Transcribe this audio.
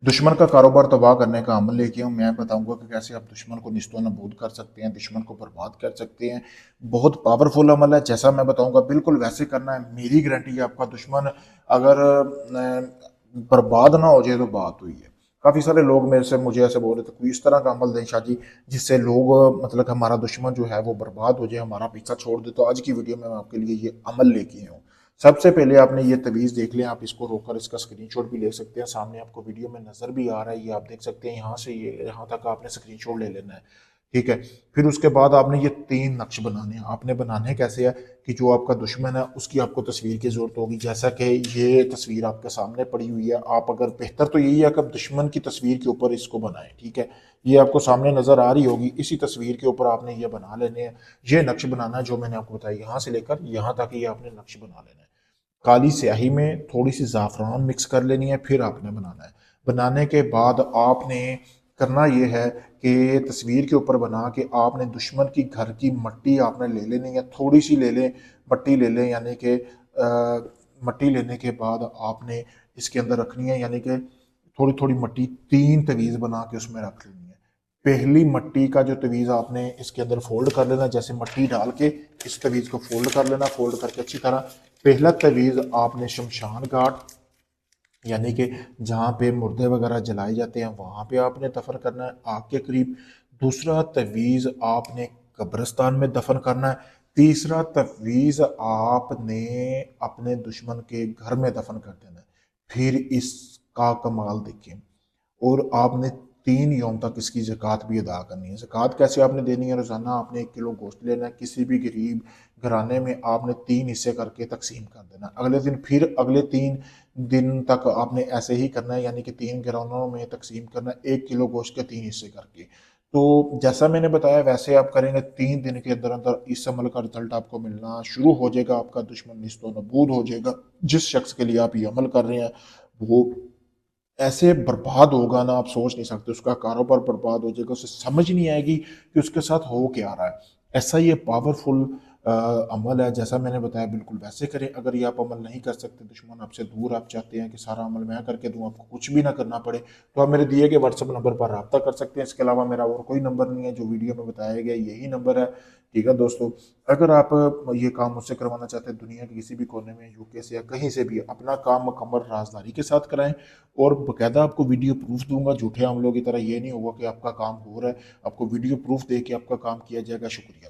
दुश्मन का कारोबार तबाह करने का अमल लेके हूँ। मैं बताऊंगा कि कैसे आप दुश्मन को निस्तो नबूद कर सकते हैं, दुश्मन को बर्बाद कर सकते हैं। बहुत पावरफुल अमल है, जैसा मैं बताऊंगा बिल्कुल वैसे करना है। मेरी गारंटी है आपका दुश्मन अगर बर्बाद ना हो जाए तो बात हुई है। काफ़ी सारे लोग मेरे से मुझे ऐसे बोल रहे थे कोई इस तरह का अमल दें शाह जी जिससे लोग मतलब हमारा दुश्मन जो है वो बर्बाद हो जाए, हमारा पीछा छोड़ दे। तो आज की वीडियो में मैं आपके लिए ये अमल लेके आया हूँ। सबसे पहले आपने ये तवीज़ देख लें, आप इसको रोककर इसका स्क्रीनशॉट भी ले सकते हैं। सामने आपको वीडियो में नज़र भी आ रहा है, ये आप देख सकते हैं। यहाँ से ये यहाँ तक आपने स्क्रीनशॉट ले लेना है, ठीक है। फिर उसके बाद आपने ये 3 नक्श बनाने हैं। आपने बनाने कैसे है कि जो आपका दुश्मन है उसकी आपको तस्वीर की ज़रूरत होगी। जैसा कि ये तस्वीर आपके सामने पड़ी हुई है, आप अगर बेहतर तो यही है कि आप दुश्मन की तस्वीर के ऊपर इसको बनाएं, ठीक है। ये आपको सामने नज़र आ रही होगी, इसी तस्वीर के ऊपर आपने ये बना लेने हैं। ये नक्श बनाना है जो मैंने आपको बताया, यहाँ से लेकर यहाँ तक ये आपने नक्श बना लेना है। काली स्याही में थोड़ी सी ज़ाफ़रान मिक्स कर लेनी है, फिर आपने बनाना है। बनाने के बाद आपने करना ये है कि तस्वीर के ऊपर बना के आपने दुश्मन की घर की मट्टी आपने ले लेनी है। थोड़ी सी ले लें, मट्टी ले लें, यानी कि मट्टी लेने के बाद आपने इसके अंदर रखनी है, यानी कि थोड़ी थोड़ी मट्टी 3 तवीज़ बना के उसमें रख लेनी है। पहली मट्टी का जो तवीज़ आपने इसके अंदर फोल्ड कर लेना, जैसे मट्टी डाल के इस तवीज़ को फोल्ड कर लेना, फोल्ड करके अच्छी तरह। पहला तवीज़ आपने शमशान घाट, यानी कि जहाँ पे मुर्दे वगैरह जलाए जाते हैं वहाँ पे आपने दफन करना है, आग के करीब। दूसरा तवीज़ आपने कब्रिस्तान में दफन करना है। तीसरा तवीज़ आपने अपने दुश्मन के घर में दफन कर देना है। फिर इसका कमाल देखिए, और आपने 3 यौम तक इसकी ज़कात भी अदा करनी है। ज़कात कैसे आपने देनी है? रोज़ाना आपने 1 किलो गोश्त लेना है, किसी भी गरीब घराने में आपने 3 हिस्से करके तकसीम कर देना। अगले दिन फिर अगले 3 दिन तक आपने ऐसे ही करना है, यानी कि 3 घरानों में तकसीम करना है, 1 किलो गोश्त के 3 हिस्से करके। तो जैसा मैंने बताया वैसे आप करेंगे, 3 दिन के अंदर अंदर इस अमल का रिजल्ट आपको मिलना शुरू हो जाएगा। आपका दुश्मन निस्तो नबूद हो जाएगा। जिस शख्स के लिए आप ये अमल कर रहे हैं वो ऐसे बर्बाद होगा ना, आप सोच नहीं सकते। उसका कारोबार बर्बाद हो जाएगा, उसे समझ नहीं आएगी कि उसके साथ हो क्या रहा है। ऐसा ये पावरफुल अमल है, जैसा मैंने बताया बिल्कुल वैसे करें। अगर ये आप अमल नहीं कर सकते, दुश्मन आपसे दूर, आप चाहते हैं कि सारा अमल मैं करके दूं, आपको कुछ भी ना करना पड़े, तो आप मेरे दिए गए व्हाट्सएप नंबर पर रब्ता कर सकते हैं। इसके अलावा मेरा और कोई नंबर नहीं है, जो वीडियो में बताया गया यही नंबर है, ठीक है दोस्तों। अगर आप ये काम मुझसे करवाना चाहते हैं, दुनिया के किसी भी कोने में, यूके से या कहीं से भी, अपना काम मुकम्मल राजदारी के साथ कराएं। और बकायदा आपको वीडियो प्रूफ दूंगा, झूठे आमलों की तरह ये नहीं होगा कि आपका काम हो रहा है, आपको वीडियो प्रूफ दे के आपका काम किया जाएगा। शुक्रिया।